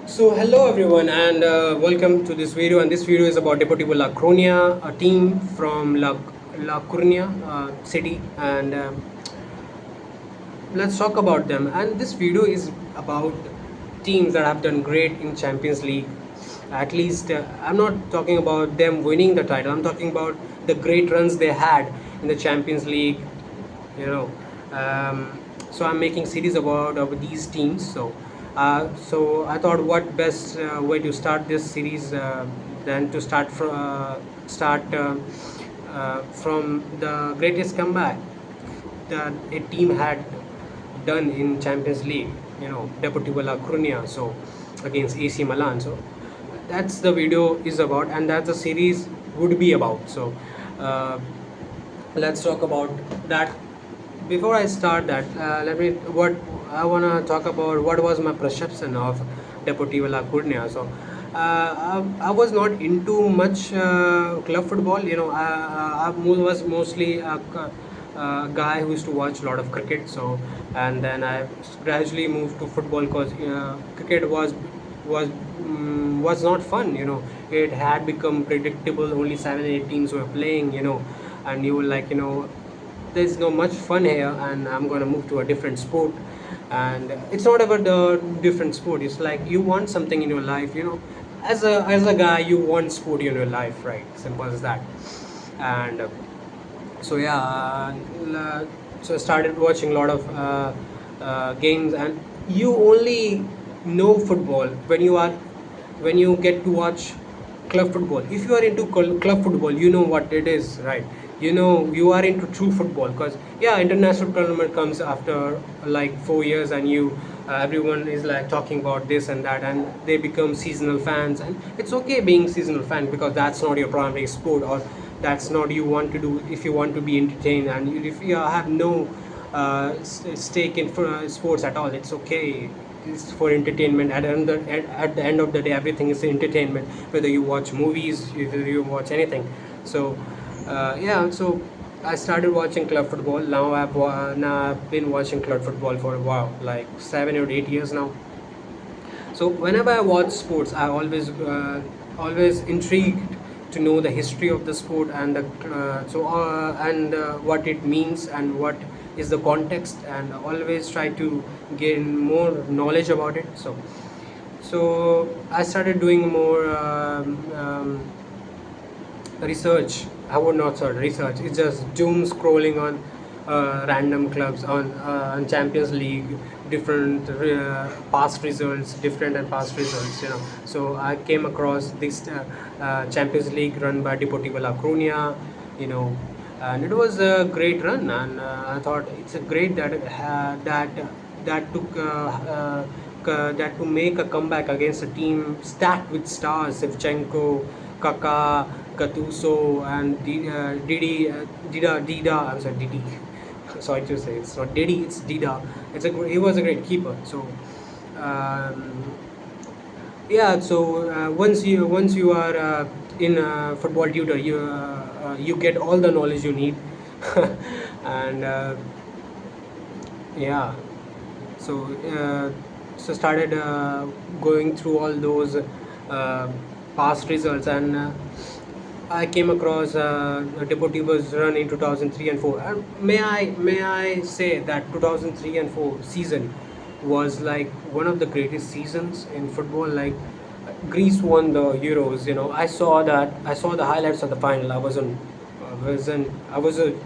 So hello everyone and welcome to this video, and this video is about Deportivo La Coruña, a team from La Coruña city, and let's talk about them. And this video is about teams that have done great in Champions League. At least I'm not talking about them winning the title, I'm talking about the great runs they had in the Champions League, you know. So I'm making series about these teams. So I thought what best way to start this series than to start from the greatest comeback that a team had done in Champions League, Deportivo La Coruña, so against AC Milan. So that's the video is about, and that's the series would be about. So uh, let's talk about that. Before I start that, let me what I wanna talk about. What was my perception of Deportivo La Coruña? So I was not into much club football. Was mostly a guy who used to watch a lot of cricket. So and then I gradually moved to football because cricket was not fun. It had become predictable. Only 7 8 teams were playing. And you were like, there's no much fun here, and I'm gonna move to a different sport. And it's not about the different sport. It's like you want something in your life. As a guy, you want sport in your life, right? Simple as that. And so yeah, so I started watching a lot of games, and you only know football when you get to watch club football. If you are into club football, you know what it is, right? You are into true football, because yeah, international tournament comes after like 4 years, and everyone is like talking about this and that, and they become seasonal fans. And it's okay being seasonal fan, because that's not your primary sport, or that's not you want to do. If you want to be entertained, and if you have no stake in sports at all, it's okay. It's for entertainment. At the end of the day, everything is entertainment, whether you watch movies, whether you watch anything. So yeah, so I started watching club football. Now I've been watching club football for a while, like 7 or 8 years now. So whenever I watch sports, I always intrigued to know the history of the sport, and what it means, and what is the context, and always try to gain more knowledge about it. So I started doing more research. I would not say research. It's just doom scrolling on random clubs on Champions League, different past results, different and past results. So I came across this Champions League run by Deportivo La Coruña. And it was a great run, and I thought it's a great that took. That to make a comeback against a team stacked with stars: Shevchenko, Kaká, Gattuso, and Dida. I'm sorry, Didi. Sorry to say, it's not Didi, it's Dida. He was a great keeper. So yeah. So once you are in football tutor, you get all the knowledge you need, and yeah. So started going through all those past results, and I came across Deportivo's run in 2003 and 4. May I say that 2003 and 4 season was like one of the greatest seasons in football. Like Greece won the Euros. I saw the highlights of the final. I was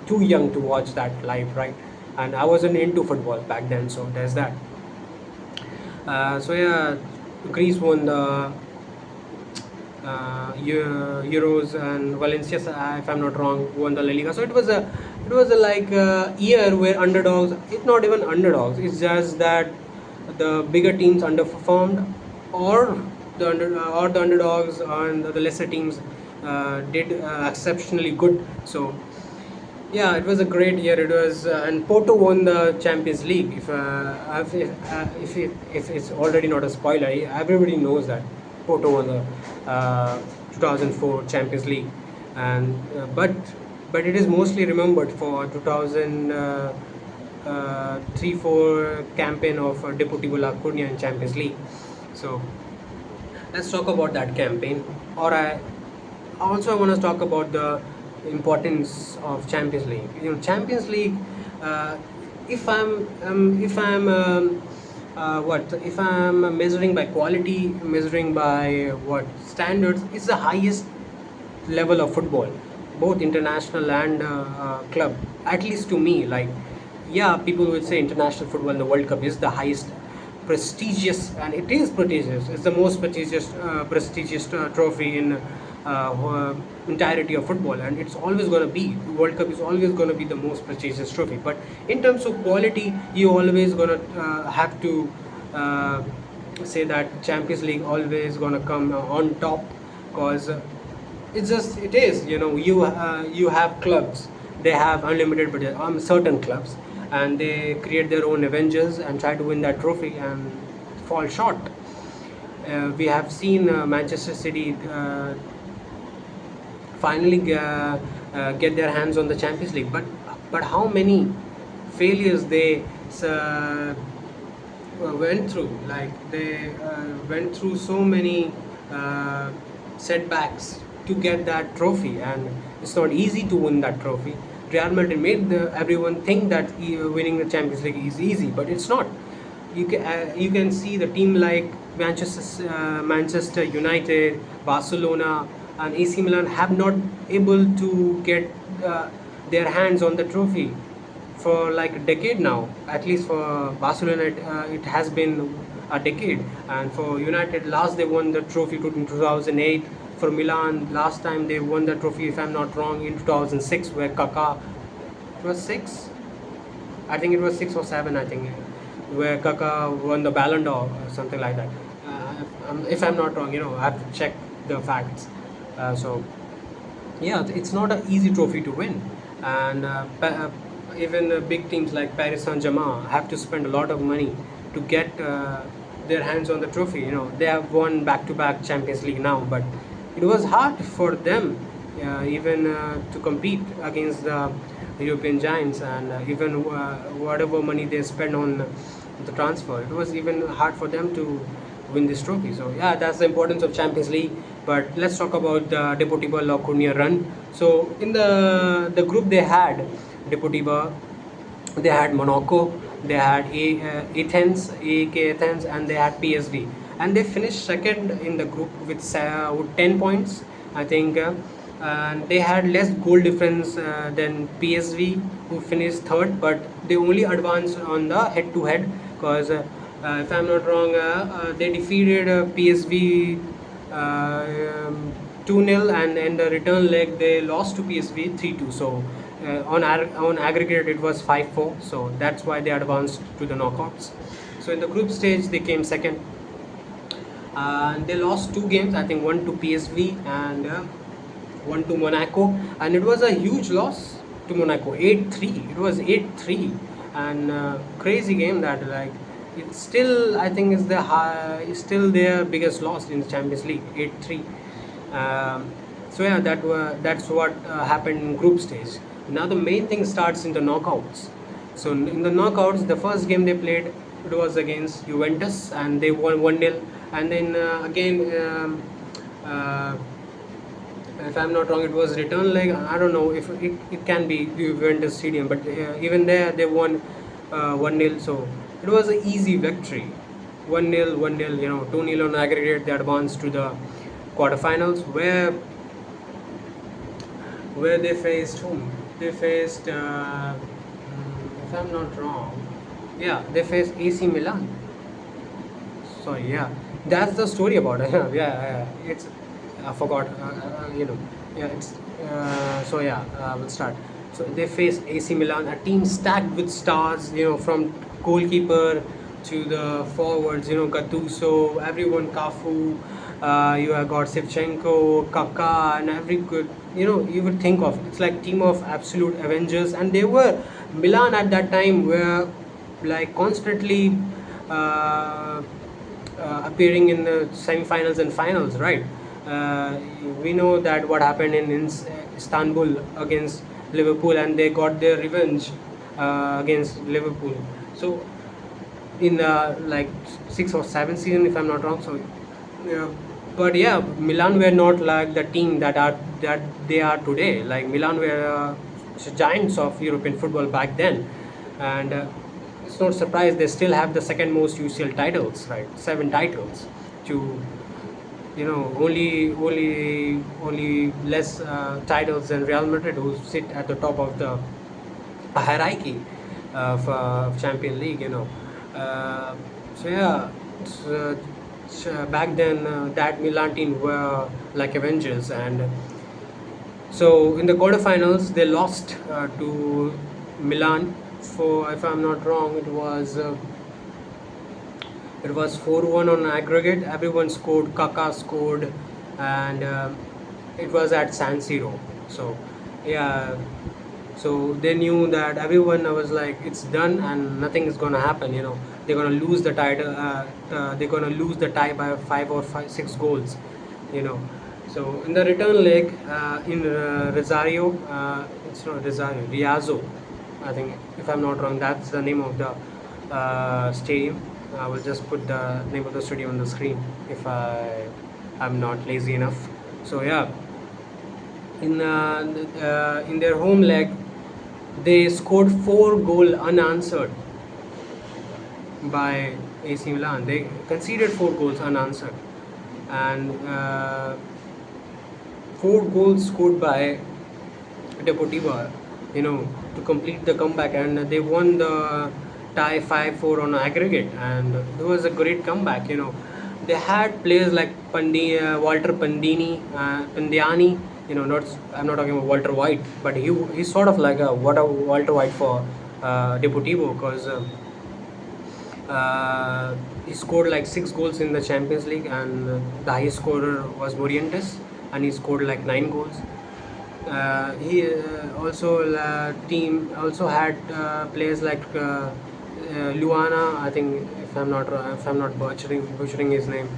too young to watch that live, right? And I wasn't into football back then, so there's that. So yeah, Greece won the Euros, and Valencia, if I'm not wrong, won the La Liga. So it was a like year where underdogs, it's not even underdogs, it's just that the bigger teams underperformed, or the underdogs and the lesser teams did exceptionally good. So yeah, it was a great year. It was, and Porto won the Champions League. If it's already not a spoiler, everybody knows that Porto won the 2004 Champions League, and but it is mostly remembered for 2003-4 campaign of Deportivo La Coruña in Champions League. So let's talk about that campaign. Or I also want to talk about the importance of Champions League. Champions League. Uh, if I'm measuring by quality, measuring by what standards, it's the highest level of football, both international and club. At least to me, like, yeah, people would say international football, the World Cup is the highest prestigious, and it is prestigious. It's the most prestigious trophy in entirety of football, and it's always going to be. The World Cup is always going to be the most prestigious trophy. But in terms of quality, you always going to have to say that Champions League always going to come on top, because it is, you have clubs, they have unlimited budget on certain clubs, and they create their own Avengers and try to win that trophy and fall short. We have seen Manchester City finally get their hands on the Champions League, but how many failures they uh, went through. Like, they went through so many uh, setbacks to get that trophy, and it's not easy to win that trophy. Real Madrid made everyone think that winning the Champions League is easy, but it's not. You can see the team like Manchester United, Barcelona, and AC Milan have not able to get their hands on the trophy for like a decade now. At least for Barcelona, it has been a decade, and for United, last they won the trophy in 2008. For Milan, last time they won the trophy, if I'm not wrong, in 2006, where Kaká, it was six, I think it was 6 or 7, I think, where Kaká won the Ballon d'Or or something like that. If I'm not wrong, I have to check the facts. So yeah, it's not an easy trophy to win, and even big teams like Paris Saint-Germain have to spend a lot of money to get their hands on the trophy. They have won back-to-back Champions League now, but it was hard for them even to compete against the European giants, and even whatever money they spend on the transfer, it was even hard for them to win this trophy. So yeah, that's the importance of Champions League. But let's talk about the Deportivo La Coruña run. So in the group they had Deportivo, they had Monaco, they had Athens, AEK Athens, and they had PSV, and they finished second in the group with 10 points, I think. And they had less goal difference than PSV, who finished third, but they only advanced on the head-to-head, because if I'm not wrong, they defeated PSV 2-0, and in the return leg they lost to PSV 3-2. So on aggregate it was 5-4. So that's why they advanced to the knockouts. So in the group stage they came second. They lost two games, I think, one to PSV and one to Monaco, and it was a huge loss to Monaco, 8-3. It was 8-3, and crazy game that, like, it's still, I think, is it's still their biggest loss in the Champions League, 8-3. So yeah, that's what happened in group stage. Now the main thing starts in the knockouts. So in the knockouts, the first game they played, it was against Juventus, and they won 1-0. And then again, if I'm not wrong, it was return leg. I don't know if it can be Juventus Stadium, but even there they won 1-0. So it was an easy victory, 1-0, 1-0. 2-0 on aggregate. They advanced to the quarterfinals, where they faced whom? They faced, if I'm not wrong, yeah, they faced AC Milan. So yeah, that's the story about it. Yeah, it's, I forgot. Yeah, it's so yeah. We'll start. So they face AC Milan, a team stacked with stars. From goalkeeper to the forwards. Gattuso, everyone, Cafu. You have got Shevchenko, Kaká, and every good. You would think of, it's like team of absolute Avengers, and they were, Milan at that time were like constantly appearing in the semi-finals and finals, right? We know that what happened in Istanbul against Liverpool, and they got their revenge against Liverpool. So in like 6 or 7 season, if I'm not wrong. So but yeah, Milan were not like the team that they are today. Like Milan were giants of European football back then, and it's not surprised they still have the second most UCL titles, right? 7 titles to only less titles than Real Madrid, who sit at the top of the hierarchy of Champion League. Uh, so yeah, back then that Milan team were like Avengers, and so in the quarterfinals they lost to Milan for, if I'm not wrong, it was 4-1 on aggregate. Everyone scored. Kaká scored, and it was at San Siro. So, yeah. So they knew that everyone was like, it's done and nothing is gonna happen. They're gonna lose the title. They're gonna lose the tie by 5 or 6 goals. You know. So in the return leg in Rosario, it's not Rosario, Riazor, I think, if I'm not wrong, that's the name of the stadium. I will just put the name of the stadium on the screen if I'm not lazy enough. So yeah, in their home leg, they scored 4 goals unanswered by AC Milan. They conceded 4 goals unanswered, and 4 goals scored by Deportivo, to complete the comeback, and they won the tie 5-4 on aggregate, and it was a great comeback. They had players like Walter Pandiani. Not, I'm not talking about Walter White, but he's sort of like a Walter White for Deportivo, because he scored like 6 goals in the Champions League, and the highest scorer was Morientes, and he scored like 9 goals. He also team also had players like Luana, I think, if I'm not butchering his name.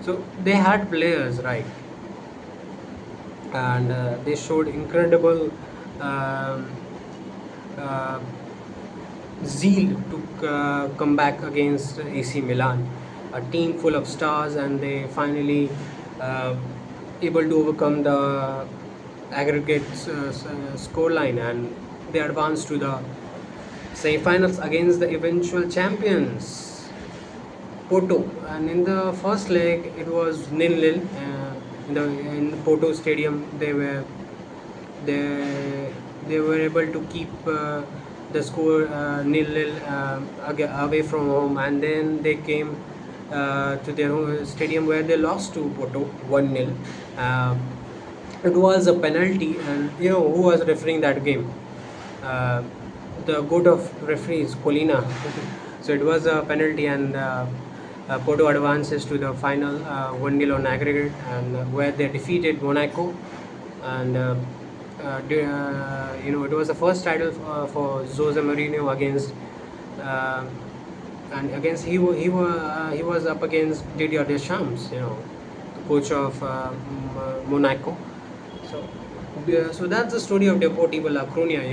So they had players, right, and they showed incredible um uh, zeal to come back against AC Milan, a team full of stars, and they finally uh, able to overcome the aggregate scoreline, and they advanced to the semi-finals against the eventual champions Porto. And in the first leg, it was nil-nil. In Porto Stadium, they they were able to keep the score nil-nil away from home, and then they came to their home stadium where they lost to Porto 1-0. It was a penalty, and who was refereeing that game? Uh, the goat of referees, Collina. So it was a penalty, and Porto advances to the final 1-0 on aggregate, and where they defeated Monaco, and it was the first title for José Mourinho against. Uh, and against he was up against Didier Deschamps, the coach of Monaco. So, so that's the story of Deportivo La Coruña.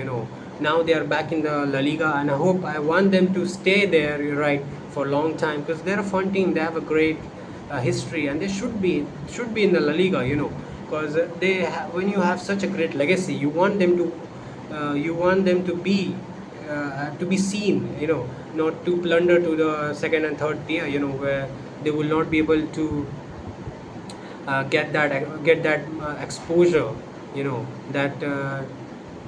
Now they are back in the La Liga, and I want them to stay there, right, for a long time, because they're a fun team. They have a great history, and they should be in the La Liga. Because when you have such a great legacy, you want them to be seen. Not to plunder to the second and third tier. Where they will not be able to get that exposure, that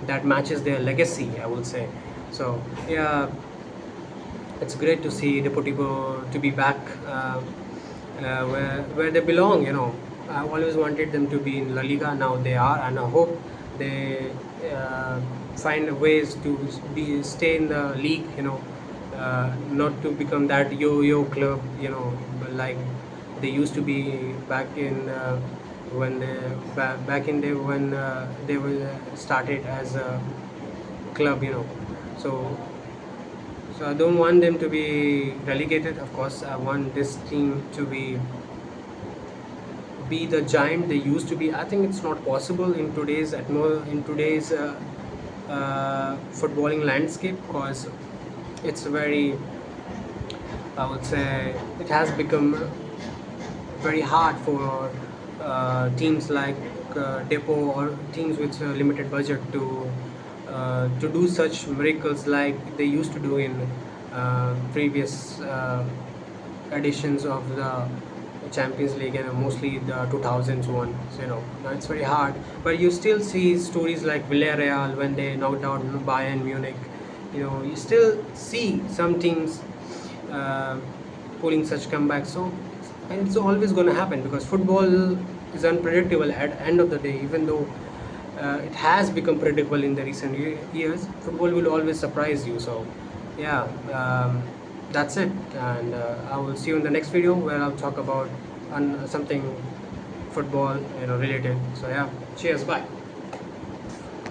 that matches their legacy, I would say. So yeah, it's great to see Deportivo to be back where they belong. I always wanted them to be in La Liga. Now they are, and I hope they find ways to stay in the league. Not to become that yo-yo club. Like they used to be back in when they back in day when they were started as a club. So so I don't want them to be relegated. Of course, I want this team to be the giant they used to be. I think it's not possible in today's footballing landscape, because it's very, I would say, it has become very hard for teams like Depo or teams with a limited budget to do such miracles like they used to do in previous editions of the Champions League and mostly the 2000s one. So, it's very hard. But you still see stories like Villarreal when they knocked out Bayern Munich. You still see some teams uh, pulling such comebacks. So, and it's always going to happen because football is unpredictable at the end of the day. Even though it has become predictable in the recent years, football will always surprise you. So, yeah. That's it, and I will see you in the next video where I'll talk about something football related. So yeah, cheers, bye.